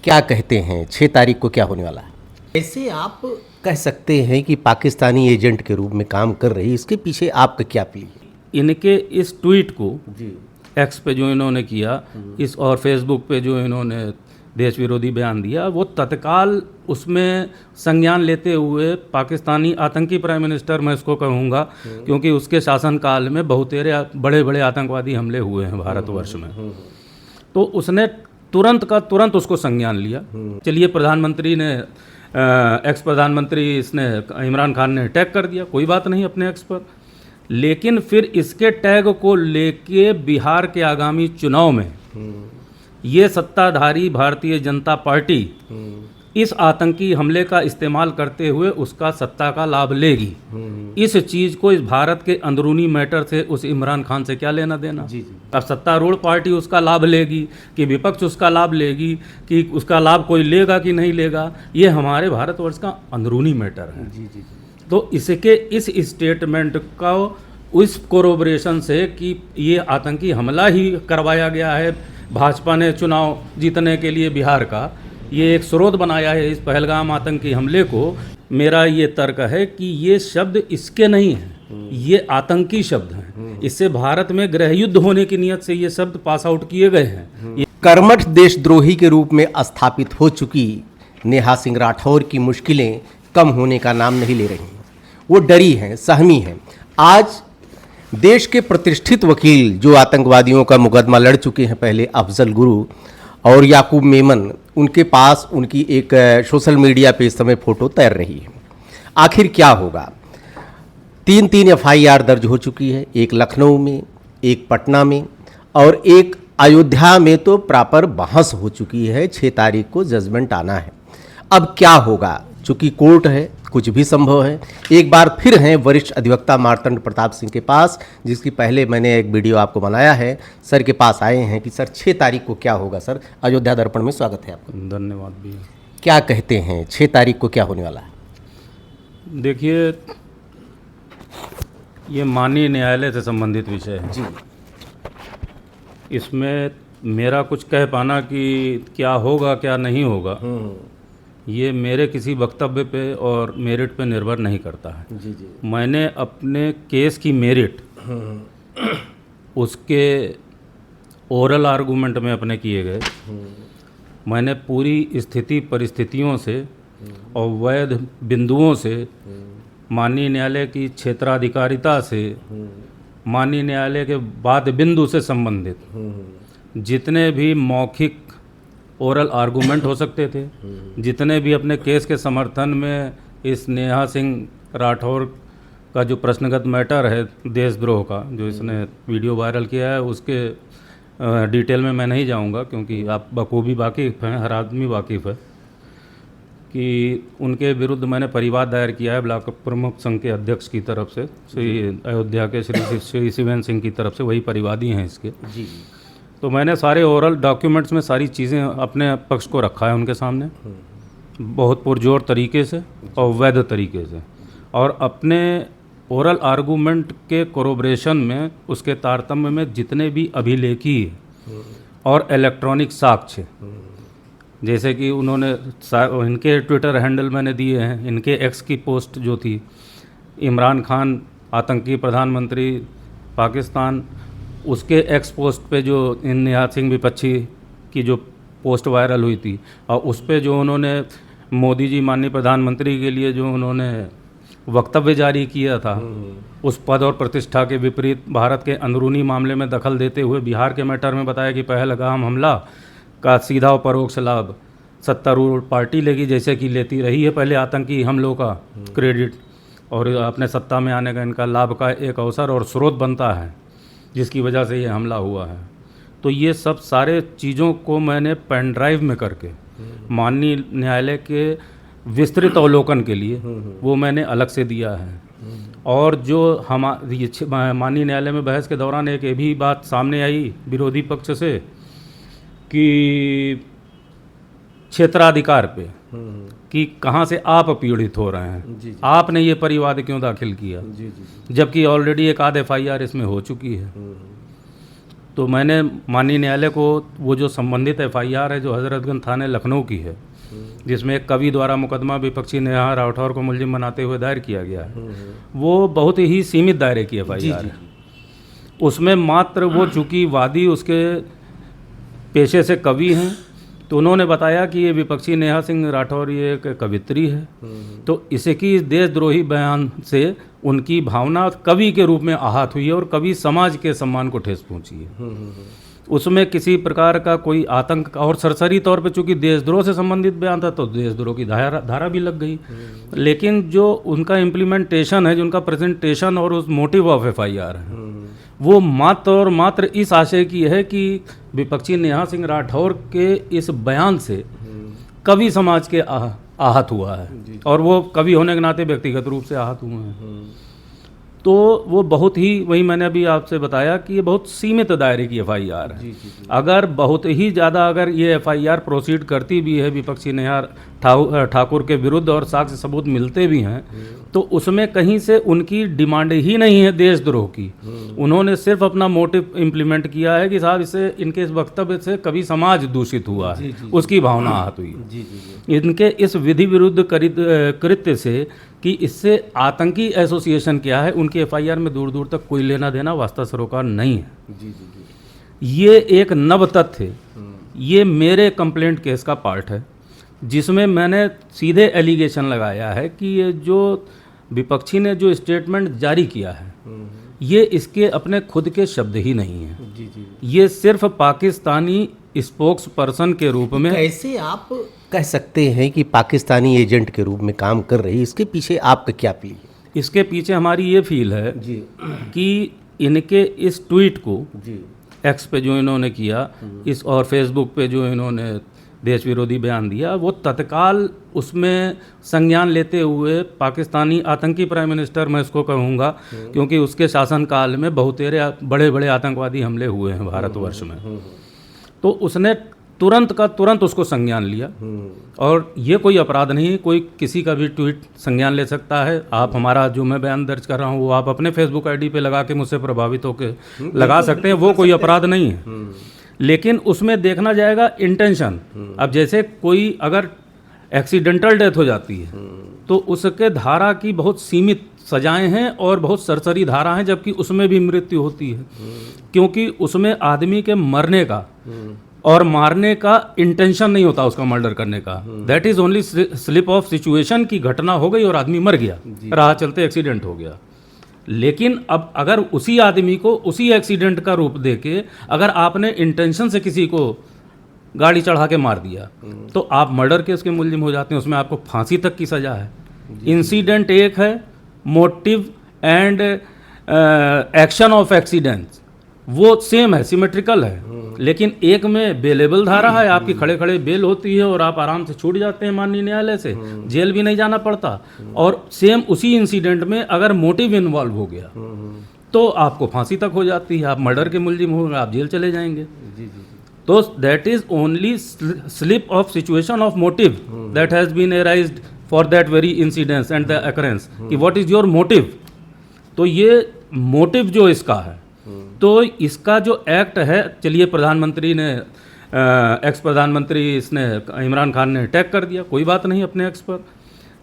क्या कहते हैं 6 तारीख को क्या होने वाला है? ऐसे आप कह सकते हैं कि पाकिस्तानी एजेंट के रूप में काम कर रही, इसके पीछे आपका क्या प्ली है? इनके इस ट्वीट को जी एक्स पे जो इन्होंने किया इस और फेसबुक पे जो इन्होंने देश विरोधी बयान दिया, वो तत्काल उसमें संज्ञान लेते हुए पाकिस्तानी आतंकी प्राइम मिनिस्टर, मैं इसको कहूँगा क्योंकि उसके शासनकाल में बहुतेरे बड़े बड़े आतंकवादी हमले हुए हैं भारतवर्ष में, तो उसने तुरंत का तुरंत उसको संज्ञान लिया। चलिए, प्रधानमंत्री ने एक्स प्रधानमंत्री इसने इमरान खान ने टैग कर दिया, कोई बात नहीं अपने एक्स पर, लेकिन फिर इसके टैग को लेके बिहार के आगामी चुनाव में ये सत्ताधारी भारतीय जनता पार्टी इस आतंकी हमले का इस्तेमाल करते हुए उसका सत्ता का लाभ लेगी। इस चीज़ को, इस भारत के अंदरूनी मैटर से उस इमरान खान से क्या लेना देना? जी। अब सत्तारूढ़ पार्टी उसका लाभ लेगी कि विपक्ष उसका लाभ लेगी कि उसका लाभ कोई लेगा कि नहीं लेगा, ये हमारे भारतवर्ष का अंदरूनी मैटर है। जी। तो इसके इस स्टेटमेंट का उस कोरोबरेशन से कि ये आतंकी हमला ही करवाया गया है भाजपा ने चुनाव जीतने के लिए बिहार का, ये एक स्रोत बनाया है इस पहलगाम आतंकी हमले को। मेरा ये तर्क है कि ये शब्द इसके नहीं हैं, ये आतंकी शब्द हैं। इससे भारत में गृह युद्ध होने की नीयत से ये शब्द पास आउट किए गए हैं। ये कर्मठ देशद्रोही के रूप में स्थापित हो चुकी नेहा सिंह राठौर की मुश्किलें कम होने का नाम नहीं ले रही हैं। वो डरी हैं, सहमी हैं। आज देश के प्रतिष्ठित वकील जो आतंकवादियों का मुकदमा लड़ चुके हैं, पहले अफजल गुरु और याकूब मेमन, उनके पास उनकी एक सोशल मीडिया पे इस समय फ़ोटो तैर रही है। आखिर क्या होगा? 3 एफआईआर दर्ज हो चुकी है, एक लखनऊ में, एक पटना में और एक अयोध्या में तो प्रॉपर बहस हो चुकी है। 6 तारीख को जजमेंट आना है। अब क्या होगा? चूँकि कोर्ट है, कुछ भी संभव है। एक बार फिर हैं वरिष्ठ अधिवक्ता मार्तंड प्रताप सिंह के पास, जिसकी पहले मैंने एक वीडियो आपको बनाया है। सर के पास आए हैं कि सर 6 तारीख को क्या होगा। सर, अयोध्या दर्पण में स्वागत है आपका। धन्यवाद भी। क्या कहते हैं 6 तारीख को क्या होने वाला है? देखिए, ये माननीय न्यायालय से संबंधित विषय है जी। इसमें मेरा कुछ कह पाना कि क्या होगा क्या नहीं होगा, ये मेरे किसी वक्तव्य पे और मेरिट पे निर्भर नहीं करता है। जी। मैंने अपने केस की मेरिट उसके ओरल आर्गूमेंट में अपने किए गए, मैंने पूरी स्थिति परिस्थितियों से और वैध बिंदुओं से, माननीय न्यायालय की क्षेत्राधिकारिता से, माननीय न्यायालय के वाद बिंदु से संबंधित जितने भी मौखिक ओरल आर्गूमेंट हो सकते थे, जितने भी अपने केस के समर्थन में इस नेहा सिंह राठौर का जो प्रश्नगत मैटर है देशद्रोह का, जो इसने वीडियो वायरल किया है, उसके डिटेल में मैं नहीं जाऊंगा क्योंकि आप बखूबी वाकिफ़ हैं, हर आदमी वाकिफ़ है कि उनके विरुद्ध मैंने परिवाद दायर किया है ब्लॉक प्रमुख संघ के अध्यक्ष की तरफ से, श्री अयोध्या के श्री शिवेंद्र सिंह की तरफ से, वही परिवादी हैं इसके। जी। तो मैंने सारे ओरल डॉक्यूमेंट्स में सारी चीज़ें अपने पक्ष को रखा है उनके सामने, बहुत पुरजोर तरीके से और वैध तरीके से, और अपने ओरल आर्गूमेंट के कोरोबरेशन में, उसके तारतम्य में जितने भी अभिलेखी और इलेक्ट्रॉनिक साक्ष्य, जैसे कि उन्होंने इनके ट्विटर हैंडल मैंने दिए हैं, इनके एक्स की पोस्ट जो थी, इमरान खान आतंकी प्रधानमंत्री पाकिस्तान, उसके एक्स पोस्ट पे जो इन नेहा सिंह विपक्षी की जो पोस्ट वायरल हुई थी, और उस पे जो उन्होंने मोदी जी माननीय प्रधानमंत्री के लिए जो उन्होंने वक्तव्य जारी किया था, उस पद और प्रतिष्ठा के विपरीत भारत के अंदरूनी मामले में दखल देते हुए बिहार के मैटर में बताया कि पहलगाम हमला का सीधा और परोक्ष लाभ सत्तारूढ़ पार्टी लेगी, जैसे कि लेती रही है पहले आतंकी हमलों का क्रेडिट, और अपने सत्ता में आने का इनका लाभ का एक अवसर और स्रोत बनता है, जिसकी वजह से ये हमला हुआ है। तो ये सब सारे चीज़ों को मैंने पेन ड्राइव में करके माननीय न्यायालय के विस्तृत अवलोकन के लिए वो मैंने अलग से दिया है। और जो माननीय न्यायालय में बहस के दौरान एक ये भी बात सामने आई विरोधी पक्ष से कि क्षेत्राधिकार पे कि कहाँ से आप पीड़ित हो रहे हैं, आपने ये परिवाद क्यों दाखिल किया, जबकि ऑलरेडी एक आध एफआईआर इसमें हो चुकी है। तो मैंने माननीय न्यायालय को वो जो संबंधित एफआईआर है जो हजरतगंज थाने लखनऊ की है, जिसमें एक कवि द्वारा मुकदमा विपक्षी नेहा राठौर को मुलजिम बनाते हुए दायर किया गया है, वो बहुत ही सीमित दायरे की एफआईआर है। उसमें मात्र वो चूँकि वादी उसके पेशे से कवि हैं, तो उन्होंने बताया कि ये विपक्षी नेहा सिंह राठौर ये एक कवित्री है, तो इसकी देशद्रोही बयान से उनकी भावना कवि के रूप में आहत हुई है और कवि समाज के सम्मान को ठेस पहुंची है। उसमें किसी प्रकार का कोई आतंक और सरसरी तौर पे चूंकि देशद्रोह से संबंधित बयान था तो देशद्रोह की धारा भी लग गई। लेकिन जो उनका इम्प्लीमेंटेशन है, जो उनका प्रेजेंटेशन और उस मोटिव ऑफ एफआईआर है, वो मात्र और मात्र इस आशय की है कि विपक्षी नेहा सिंह राठौर के इस बयान से कवि समाज के आहत हुआ है और वो कवि होने के नाते व्यक्तिगत रूप से आहत हुए हैं। तो वो बहुत ही, वही मैंने अभी आपसे बताया कि ये बहुत सीमित दायरे की एफआईआर है। अगर बहुत ही ज़्यादा अगर ये एफआईआर प्रोसीड करती भी है विपक्षी नेहा ठाकुर के विरुद्ध और साक्ष्य सबूत मिलते भी हैं, तो उसमें कहीं से उनकी डिमांड ही नहीं है देशद्रोह की। उन्होंने सिर्फ अपना मोटिव इम्प्लीमेंट किया है कि साहब इससे, इनके इस वक्तव्य से कभी समाज दूषित हुआ है, उसकी भावना आहत हुई। इनके इस विधि विरुद्ध कृत्य से कि इससे आतंकी एसोसिएशन क्या है, उनकी एफआईआर में दूर दूर तक कोई लेना देना वास्ता सरोकार नहीं है। ये एक नव तथ्य, ये मेरे कंप्लेंट केस का पार्ट है, जिसमें मैंने सीधे एलिगेशन लगाया है कि ये जो विपक्षी ने जो स्टेटमेंट जारी किया है, ये इसके अपने खुद के शब्द ही नहीं हैं। ये सिर्फ पाकिस्तानी स्पोक्स पर्सन के रूप में। कैसे आप कह सकते हैं कि पाकिस्तानी एजेंट के रूप में काम कर रही है? इसके पीछे आपका क्या फील है? इसके पीछे हमारी ये फील है कि इनके इस ट्वीट को एक्स पे जो इन्होंने किया, इस और फेसबुक पे जो इन्होंने देश विरोधी बयान दिया, वो तत्काल उसमें संज्ञान लेते हुए पाकिस्तानी आतंकी प्राइम मिनिस्टर, मैं इसको कहूँगा क्योंकि उसके शासनकाल में बहुतेरे बड़े बड़े आतंकवादी हमले हुए हैं भारतवर्ष में, तो उसने तुरंत का तुरंत उसको संज्ञान लिया। और ये कोई अपराध नहीं है, कोई किसी का भी ट्वीट संज्ञान ले सकता है। आप हमारा जो मैं बयान दर्ज कर रहा हूँ वो आप अपने फेसबुक आईडी पे लगा के मुझसे प्रभावित होकर लगा सकते हैं, वो कोई अपराध नहीं है। लेकिन उसमें देखना जाएगा इंटेंशन। अब जैसे कोई अगर एक्सीडेंटल डेथ हो जाती है तो उसके धारा की बहुत सीमित सजाएं हैं और बहुत सरसरी धारा हैं, जबकि उसमें भी मृत्यु होती है, क्योंकि उसमें आदमी के मरने का और मारने का इंटेंशन नहीं होता, उसका मर्डर करने का। That is only slip of situation की घटना हो गई और आदमी मर गया, राह चलते एक्सीडेंट हो गया। लेकिन अब अगर उसी आदमी को उसी एक्सीडेंट का रूप देके अगर आपने इंटेंशन से किसी को गाड़ी चढ़ा के मार दिया तो आप मर्डर केस के मुलजिम हो जाते हैं, उसमें आपको फांसी तक की सजा है। इंसिडेंट एक है, motive and action of accidents वो सेम है, सिमेट्रिकल है, लेकिन एक में बेलेबल धारा है, आपकी खड़े खड़े बेल होती है और आप आराम से छूट जाते हैं माननीय न्यायालय से, जेल भी नहीं जाना पड़ता। और सेम उसी इंसिडेंट में अगर मोटिव इन्वॉल्व हो गया तो आपको फांसी तक हो जाती है, आप मर्डर के मुलजिम होंगे, आप जेल चले जाएंगे। तो that is only slip of situation of motive that has been arised for that very incidence and the occurrence कि व्हाट इज योर मोटिव। तो ये मोटिव जो इसका है, तो इसका जो एक्ट है, चलिए प्रधानमंत्री ने एक्स प्रधानमंत्री इसने इमरान खान ने टैग कर दिया, कोई बात नहीं अपने एक्स पर,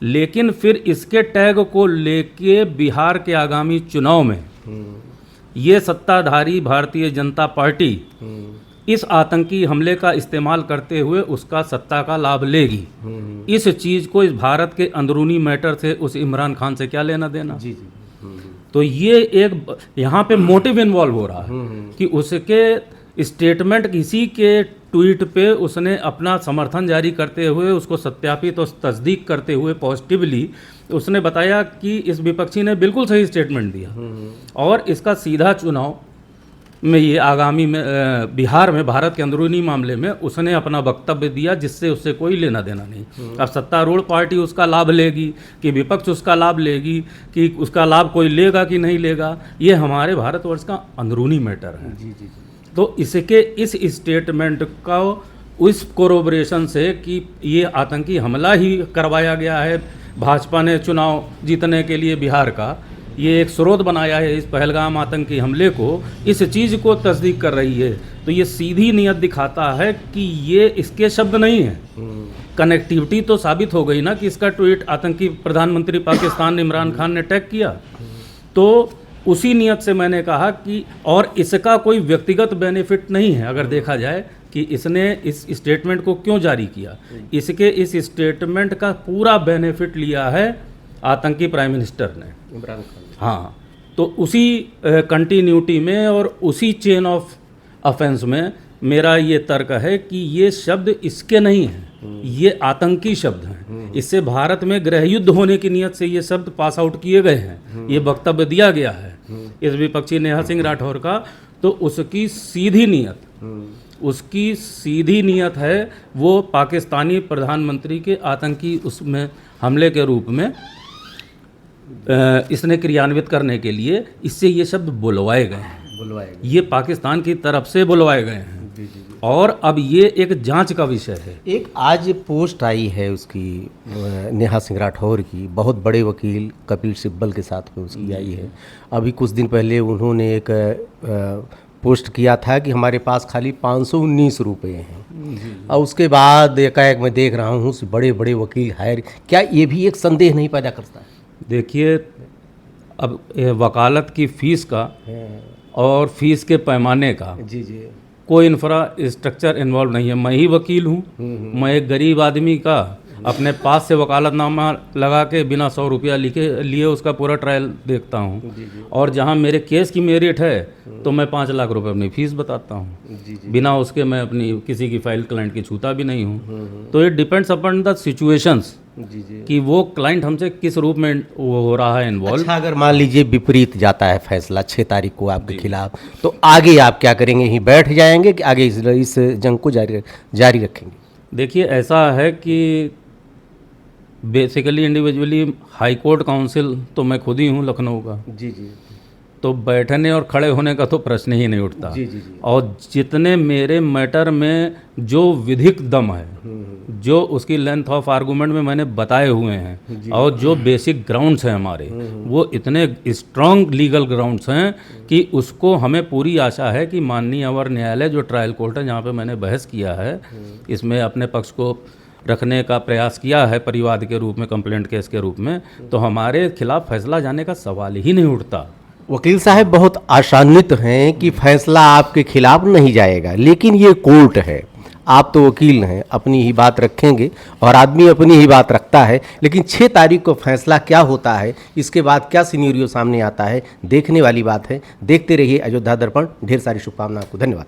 लेकिन फिर इसके टैग को लेके बिहार के आगामी चुनाव में ये सत्ताधारी भारतीय जनता पार्टी इस आतंकी हमले का इस्तेमाल करते हुए उसका सत्ता का लाभ लेगी। इस चीज़ को, इस भारत के अंदरूनी मैटर से उस इमरान खान से क्या लेना देना। तो ये एक यहाँ पे मोटिव इन्वॉल्व हो रहा है कि उसके स्टेटमेंट, किसी के ट्वीट पे उसने अपना समर्थन जारी करते हुए उसको सत्यापित और तस्दीक करते हुए पॉजिटिवली उसने बताया कि इस विपक्षी ने बिल्कुल सही स्टेटमेंट दिया और इसका सीधा चुनाव में ये आगामी में बिहार में भारत के अंदरूनी मामले में उसने अपना वक्तव्य दिया, जिससे उससे कोई लेना देना नहीं। अब सत्तारूढ़ पार्टी उसका लाभ लेगी कि विपक्ष उसका लाभ लेगी कि उसका लाभ कोई लेगा कि नहीं लेगा, ये हमारे भारतवर्ष का अंदरूनी मैटर है। तो इसके इस स्टेटमेंट का उस कोरोबरेशन से कि ये आतंकी हमला ही करवाया गया है भाजपा ने चुनाव जीतने के लिए बिहार का, ये एक स्रोत बनाया है इस पहलगाम आतंकी हमले को, इस चीज़ को तस्दीक कर रही है, तो ये सीधी नीयत दिखाता है कि ये इसके शब्द नहीं हैं। कनेक्टिविटी तो साबित हो गई ना कि इसका ट्वीट आतंकी प्रधानमंत्री पाकिस्तान इमरान खान ने टैग किया। तो उसी नियत से मैंने कहा कि और इसका कोई व्यक्तिगत बेनिफिट नहीं है। अगर देखा जाए कि इसने इस स्टेटमेंट को क्यों जारी किया, इसके इस स्टेटमेंट का पूरा बेनिफिट लिया है आतंकी प्राइम मिनिस्टर ने, इमरान खान। हाँ, तो उसी कंटिन्यूटी में और उसी चेन ऑफ ऑफेंस में मेरा ये तर्क है कि ये शब्द इसके नहीं हैं, ये आतंकी शब्द हैं। इससे भारत में गृह युद्ध होने की नीयत से ये शब्द पास आउट किए गए हैं, ये वक्तव्य दिया गया है इस विपक्षी नेहा सिंह राठौर का। तो उसकी सीधी नीयत है वो पाकिस्तानी प्रधानमंत्री के आतंकी उसमें हमले के रूप में इसने क्रियान्वित करने के लिए इससे ये शब्द बुलवाए गए हैं, ये पाकिस्तान की तरफ से बुलवाए गए हैं। और अब ये एक जांच का विषय है। एक आज पोस्ट आई है उसकी नेहा सिंह राठौर की, बहुत बड़े वकील कपिल सिब्बल के साथ में उसकी आई है। अभी कुछ दिन पहले उन्होंने एक पोस्ट किया था कि हमारे पास खाली 519 रुपये हैं, और उसके बाद एकाएक मैं देख रहा हूँ बड़े बड़े वकील हायर। क्या ये भी एक संदेह नहीं पैदा करता है? देखिए, अब वकालत की फ़ीस का और फीस के पैमाने का जी कोई इंफ्रास्ट्रक्चर इन्वॉल्व नहीं है। मैं ही वकील हूँ, मैं एक गरीब आदमी का अपने पास से वकालतनामा लगा के बिना 100 रुपया लिए उसका पूरा ट्रायल देखता हूँ। और जहाँ मेरे केस की मेरिट है तो मैं 5 लाख रुपए अपनी फीस बताता हूँ, बिना उसके मैं अपनी किसी की फाइल क्लाइंट की छूता भी नहीं हूँ। तो it depends upon the situations कि वो क्लाइंट हमसे किस रूप में वो हो रहा है इन्वॉल्व। अच्छा, अगर मान लीजिए विपरीत जाता है फैसला 6 तारीख को आपके खिलाफ, तो आगे आप क्या करेंगे? यहीं बैठ जाएंगे कि आगे इस जंग को जारी रखेंगे? देखिए, ऐसा है कि basically individually high court council तो मैं खुद ही हूँ लखनऊ का। जी तो बैठने और खड़े होने का तो प्रश्न ही नहीं उठता। जी और जितने मेरे मैटर में जो विधिक दम है, जो उसकी लेंथ ऑफ आर्गूमेंट में मैंने बताए हुए हैं, और जो बेसिक ग्राउंड्स हैं हमारे, वो इतने स्ट्रॉन्ग लीगल ग्राउंड्स हैं कि उसको हमें पूरी आशा है कि माननीय अवर न्यायालय जो ट्रायल कोर्ट है जहाँ पे मैंने बहस किया है, इसमें अपने पक्ष को रखने का प्रयास किया है परिवाद के रूप में, कंप्लेंट केस के रूप में, तो हमारे खिलाफ फैसला जाने का सवाल ही नहीं उठता। वकील साहब बहुत आशान्वित हैं कि फैसला आपके खिलाफ नहीं जाएगा, लेकिन ये कोर्ट है, आप तो वकील हैं, अपनी ही बात रखेंगे और आदमी अपनी ही बात रखता है। लेकिन 6 तारीख को फैसला क्या होता है, इसके बाद क्या सिनेरियो सामने आता है, देखने वाली बात है। देखते रहिए अयोध्या दर्पण। ढेर सारी शुभकामनाएं आपको। धन्यवाद।